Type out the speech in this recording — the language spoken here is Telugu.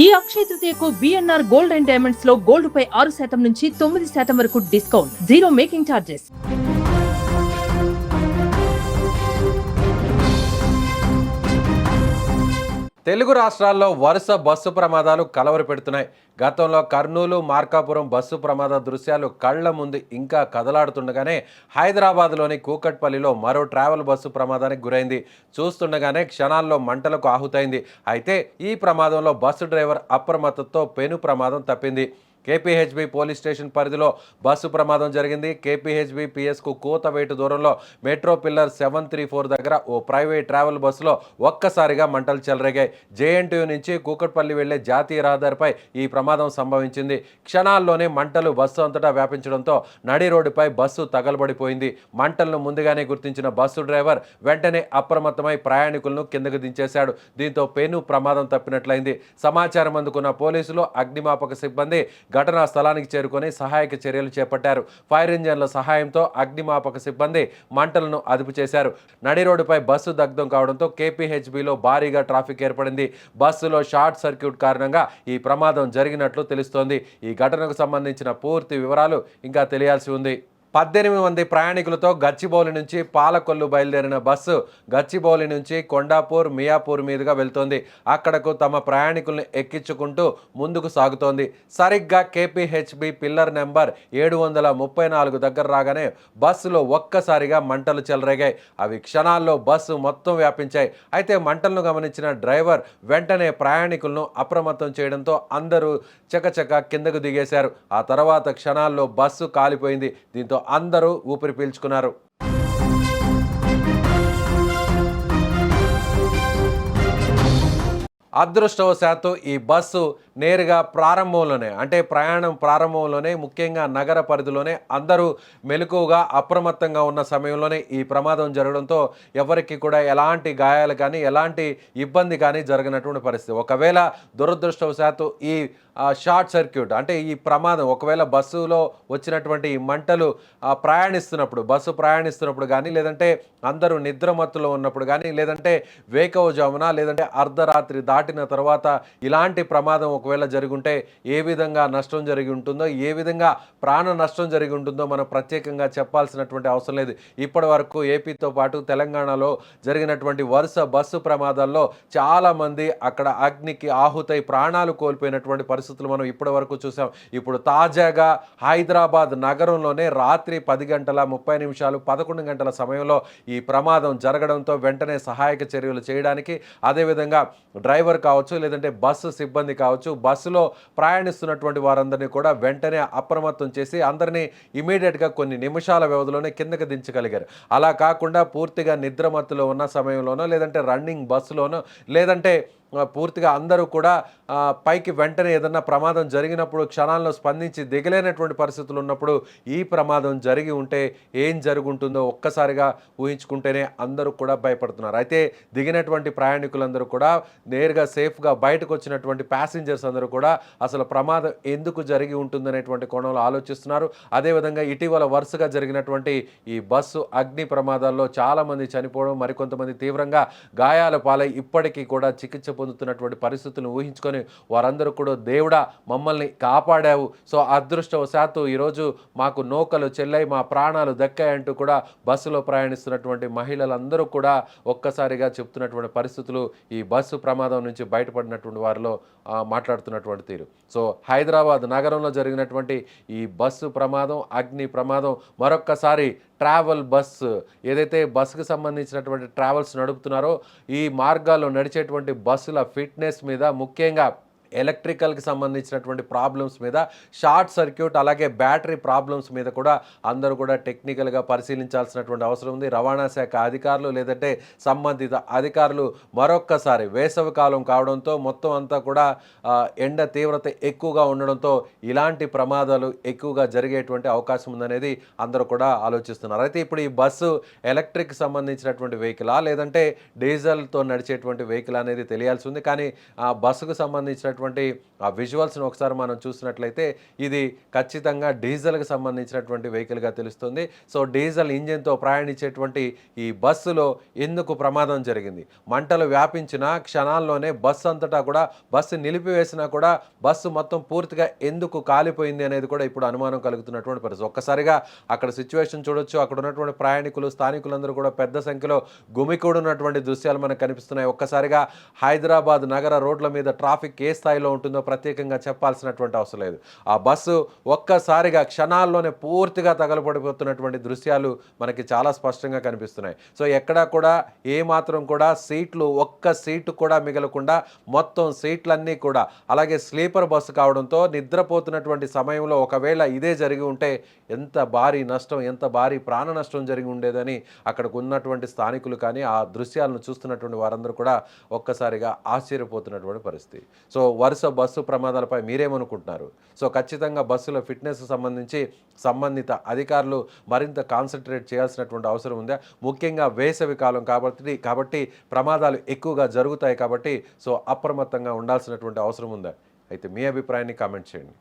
ఈ అక్షయ తృతీయకు బిఎన్ఆర్ గోల్డ్ అండ్ డైమండ్స్ లో గోల్డ్ పై 6% నుంచి 9% వరకు discount, zero making charges. Telugu రాష్ట్రాల్లో వరుస బస్సు ప్రమాదాలు కలవర పెడుతున్నాయి. గతంలో కర్నూలు, మార్కాపురం బస్సు ప్రమాద దృశ్యాలు కళ్ల ముందు ఇంకా కదలాడుతుండగానే హైదరాబాద్లోని కూకట్పల్లిలో మరో ట్రావెల్ బస్సు ప్రమాదానికి గురైంది. చూస్తుండగానే క్షణాల్లో మంటలకు ఆహుతైంది. అయితే ఈ ప్రమాదంలో బస్సు డ్రైవర్ అప్రమత్తతో పెను ప్రమాదం తప్పింది. కేపీహెచ్బీ పోలీస్ స్టేషన్ పరిధిలో బస్సు ప్రమాదం జరిగింది. కేపీహెచ్బీ పిఎస్కు కూతవేటు దూరంలో మెట్రో పిల్లర్ 734 దగ్గర ఓ ప్రైవేట్ ట్రావెల్ బస్సులో ఒక్కసారిగా మంటలు చెలరేగాయి. జేఎన్టీయూ నుంచి కూకట్పల్లి వెళ్లే జాతీయ రహదారిపై ఈ ప్రమాదం సంభవించింది. క్షణాల్లోనే మంటలు బస్సు అంతటా వ్యాపించడంతో నడి రోడ్డుపై బస్సు తగలబడిపోయింది. మంటలను ముందుగానే గుర్తించిన బస్సు డ్రైవర్ వెంటనే అప్రమత్తమై ప్రయాణికులను కిందకు దించేశాడు. దీంతో పెను ప్రమాదం తప్పినట్లయింది. సమాచారం అందుకున్న పోలీసులు, అగ్నిమాపక సిబ్బంది ఘటనా స్థలానికి చేరుకొని సహాయక చర్యలు చేపట్టారు. ఫైర్ ఇంజన్ల సహాయంతో అగ్నిమాపక సిబ్బంది మంటలను అదుపు చేశారు. నడి రోడ్డుపై బస్సు దగ్ధం కావడంతో కేపీహెచ్బీలో భారీగా ట్రాఫిక్ ఏర్పడింది. బస్సులో షార్ట్ సర్క్యూట్ కారణంగా ఈ ప్రమాదం జరిగినట్లు తెలుస్తోంది. ఈ ఘటనకు సంబంధించిన పూర్తి వివరాలు ఇంకా తెలియాల్సి ఉంది. 18 మంది ప్రయాణికులతో గచ్చిబౌలి నుంచి పాలకొల్లు బయలుదేరిన బస్సు గచ్చిబౌలి నుంచి కొండాపూర్, మియాపూర్ మీదుగా వెళ్తోంది. అక్కడకు తమ ప్రయాణికులను ఎక్కించుకుంటూ ముందుకు సాగుతోంది. సరిగ్గా కేపీహెచ్బీ పిల్లర్ నెంబర్ 734 దగ్గర రాగానే బస్సులో ఒక్కసారిగా మంటలు చెలరేగాయి. అవి క్షణాల్లో బస్సు మొత్తం వ్యాపించాయి. అయితే మంటలను గమనించిన డ్రైవర్ వెంటనే ప్రయాణికులను అప్రమత్తం చేయడంతో అందరూ చకచక కిందకు దిగేశారు. ఆ తర్వాత క్షణాల్లో బస్సు కాలిపోయింది. దీంతో అందరూ ఊపిరి పీల్చుకున్నారు. అదృష్టవశాత్తు ఈ బస్సు నేరుగా ప్రారంభంలోనే, అంటే ప్రయాణం ప్రారంభంలోనే, ముఖ్యంగా నగర పరిధిలోనే అందరూ మెలకువగా అప్రమత్తంగా ఉన్న సమయంలోనే ఈ ప్రమాదం జరగడంతో ఎవరికి కూడా ఎలాంటి గాయాలు కానీ ఎలాంటి ఇబ్బంది కానీ జరగనటువంటి పరిస్థితి. ఒకవేళ దురదృష్టవశాత్తు ఈ షార్ట్ సర్క్యూట్, అంటే ఈ ప్రమాదం ఒకవేళ బస్సులో వచ్చినటువంటి ఈ మంటలు బస్సు ప్రయాణిస్తున్నప్పుడు కానీ, లేదంటే అందరూ నిద్రమత్తులో ఉన్నప్పుడు కానీ, లేదంటే వేకువజామున, లేదంటే అర్ధరాత్రి దాటిన తర్వాత ఇలాంటి ప్రమాదం ఒకవేళ జరుగుంటే ఏ విధంగా నష్టం జరిగి ఉంటుందో, ఏ విధంగా ప్రాణ నష్టం జరిగి ఉంటుందో మనం ప్రత్యేకంగా చెప్పాల్సినటువంటి అవసరం లేదు. ఇప్పటి వరకు ఏపీతో పాటు తెలంగాణలో జరిగినటువంటి వరుస బస్సు ప్రమాదాల్లో చాలామంది అక్కడ అగ్నికి ఆహుతై ప్రాణాలు కోల్పోయినటువంటి పరిస్థితులు మనం ఇప్పటి వరకు చూసాం. ఇప్పుడు తాజాగా హైదరాబాద్ నగరంలోనే రాత్రి 10:30 11 గంటల సమయంలో ఈ ప్రమాదం జరగడంతో వెంటనే సహాయక చర్యలు చేయడానికి, అదేవిధంగా డ్రైవర్ కావచ్చు, లేదంటే బస్సు సిబ్బంది కావచ్చు, బస్సులో ప్రయాణిస్తున్నటువంటి వారందరినీ కూడా వెంటనే అప్రమత్తం చేసి అందరినీ ఇమీడియట్గా కొన్ని నిమిషాల వ్యవధిలోనే కిందకి దించగలిగారు. అలా కాకుండా పూర్తిగా నిద్రమత్తులో ఉన్న సమయంలోనో, లేదంటే రన్నింగ్ బస్సులోనో, లేదంటే పూర్తిగా అందరూ కూడా పైకి వెంటనే ఏదన్నా ప్రమాదం జరిగినప్పుడు క్షణాల్లో స్పందించి దిగలేనటువంటి పరిస్థితులు ఉన్నప్పుడు ఈ ప్రమాదం జరిగి ఉంటే ఏం జరుగుంటుందో ఒక్కసారిగా ఊహించుకుంటేనే అందరూ కూడా భయపడుతున్నారు. అయితే దిగినటువంటి ప్రయాణికులందరూ కూడా నేరుగా సేఫ్గా బయటకు వచ్చినటువంటి ప్యాసింజర్స్ అందరూ కూడా అసలు ప్రమాదం ఎందుకు జరిగి ఉంటుందనేటువంటి కోణంలో ఆలోచిస్తున్నారు. అదేవిధంగా ఇటీవల వరుసగా జరిగినటువంటి ఈ బస్సు అగ్ని ప్రమాదాల్లో చాలామంది చనిపోవడం, మరికొంతమంది తీవ్రంగా గాయాల పాలై ఇప్పటికీ కూడా చికిత్స పొందుతున్నటువంటి పరిస్థితులను ఊహించుకొని వారందరూ కూడా దేవుడా మమ్మల్ని కాపాడావు, సో అదృష్టవశాత్తు ఈరోజు మాకు నూకలు చెల్లై మా ప్రాణాలు దక్కాయంటూ కూడా బస్సులో ప్రయాణిస్తున్నటువంటి మహిళలందరూ కూడా ఒక్కసారిగా చెప్తున్నటువంటి పరిస్థితులు ఈ బస్సు ప్రమాదం నుంచి బయటపడినటువంటి వారిలో మాట్లాడుతున్నటువంటి తీరు. సో హైదరాబాద్ నగరంలో జరిగినటువంటి ఈ బస్సు ప్రమాదం, అగ్ని ప్రమాదం మరొక్కసారి ట్రావెల్ బస్సు ఏదైతే బస్సుకు సంబంధించినటువంటి ట్రావెల్స్ నడుపుతున్నారో ఈ మార్గాల్లో నడిచేటువంటి బస్సుల ఫిట్నెస్ మీద, ముఖ్యంగా ఎలక్ట్రికల్కి సంబంధించినటువంటి ప్రాబ్లమ్స్ మీద, షార్ట్ సర్క్యూట్ అలాగే బ్యాటరీ ప్రాబ్లమ్స్ మీద కూడా అందరూ కూడా టెక్నికల్గా పరిశీలించాల్సినటువంటి అవసరం ఉంది. రవాణా శాఖ అధికారులు, లేదంటే సంబంధిత అధికారులు మరొక్కసారి వేసవి కాలం కావడంతో మొత్తం అంతా కూడా ఎండ తీవ్రత ఎక్కువగా ఉండడంతో ఇలాంటి ప్రమాదాలు ఎక్కువగా జరిగేటువంటి అవకాశం ఉందనేది అందరూ కూడా ఆలోచిస్తున్నారు. అయితే ఇప్పుడు ఈ బస్సు ఎలక్ట్రిక్ సంబంధించినటువంటి వెహికలా, లేదంటే డీజిల్తో నడిచేటువంటి వెహికల్ అనేది తెలియాల్సి ఉంది. కానీ ఆ బస్సుకు సంబంధించినటువంటి వస్తున్నటువంటి ఆ విజువల్స్ను ఒకసారి మనం చూసినట్లయితే ఇది ఖచ్చితంగా డీజిల్కి సంబంధించినటువంటి వెహికల్గా తెలుస్తుంది. సో డీజిల్ ఇంజిన్తో ప్రయాణించేటువంటి ఈ బస్సులో ఎందుకు ప్రమాదం జరిగింది? మంటలు వ్యాపించిన క్షణాల్లోనే బస్సు అంతటా కూడా బస్సు నిలిపివేసినా కూడా బస్సు మొత్తం పూర్తిగా ఎందుకు కాలిపోయింది అనేది కూడా ఇప్పుడు అనుమానం కలుగుతున్నటువంటి పరిస్థితి. ఒక్కసారిగా అక్కడ సిచ్యువేషన్ చూడొచ్చు. అక్కడ ఉన్నటువంటి ప్రయాణికులు, స్థానికులందరూ కూడా పెద్ద సంఖ్యలో గుమికూడున్నటువంటి దృశ్యాలు మనకు కనిపిస్తున్నాయి. ఒక్కసారిగా హైదరాబాద్ నగర రోడ్ల మీద ట్రాఫిక్ ఏ స్థాయిలో ఉంటుందో ప్రత్యేకంగా చెప్పాల్సినటువంటి అవసరం లేదు. ఆ బస్సు ఒక్కసారిగా క్షణాల్లోనే పూర్తిగా తగలబడిపోతున్నటువంటి దృశ్యాలు మనకి చాలా స్పష్టంగా కనిపిస్తున్నాయి. సో ఎక్కడా కూడా ఏమాత్రం కూడా సీట్లు ఒక్క సీటు కూడా మిగలకుండా మొత్తం సీట్లన్నీ కూడా, అలాగే స్లీపర్ బస్సు కావడంతో నిద్రపోతున్నటువంటి సమయంలో ఒకవేళ ఇదే జరిగి ఉంటే ఎంత భారీ నష్టం, ఎంత భారీ ప్రాణ నష్టం జరిగి ఉండేదని అక్కడికి ఉన్నటువంటి స్థానికులు కానీ ఆ దృశ్యాలను చూస్తున్నటువంటి వారందరూ కూడా ఒక్కసారిగా ఆశ్చర్యపోతున్నటువంటి పరిస్థితి. సో వరుస బస్సు ప్రమాదాలపై మీరేమనుకుంటున్నారు? సో ఖచ్చితంగా బస్సుల ఫిట్నెస్ సంబంధించి సంబంధిత అధికారులు మరింత కాన్సన్ట్రేట్ చేయాల్సినటువంటి అవసరం ఉందా? ముఖ్యంగా వేసవి కాలం కాబట్టి ప్రమాదాలు ఎక్కువగా జరుగుతాయి కాబట్టి సో అప్రమత్తంగా ఉండాల్సినటువంటి అవసరం ఉందా? అయితే మీ అభిప్రాయాన్ని కామెంట్ చేయండి.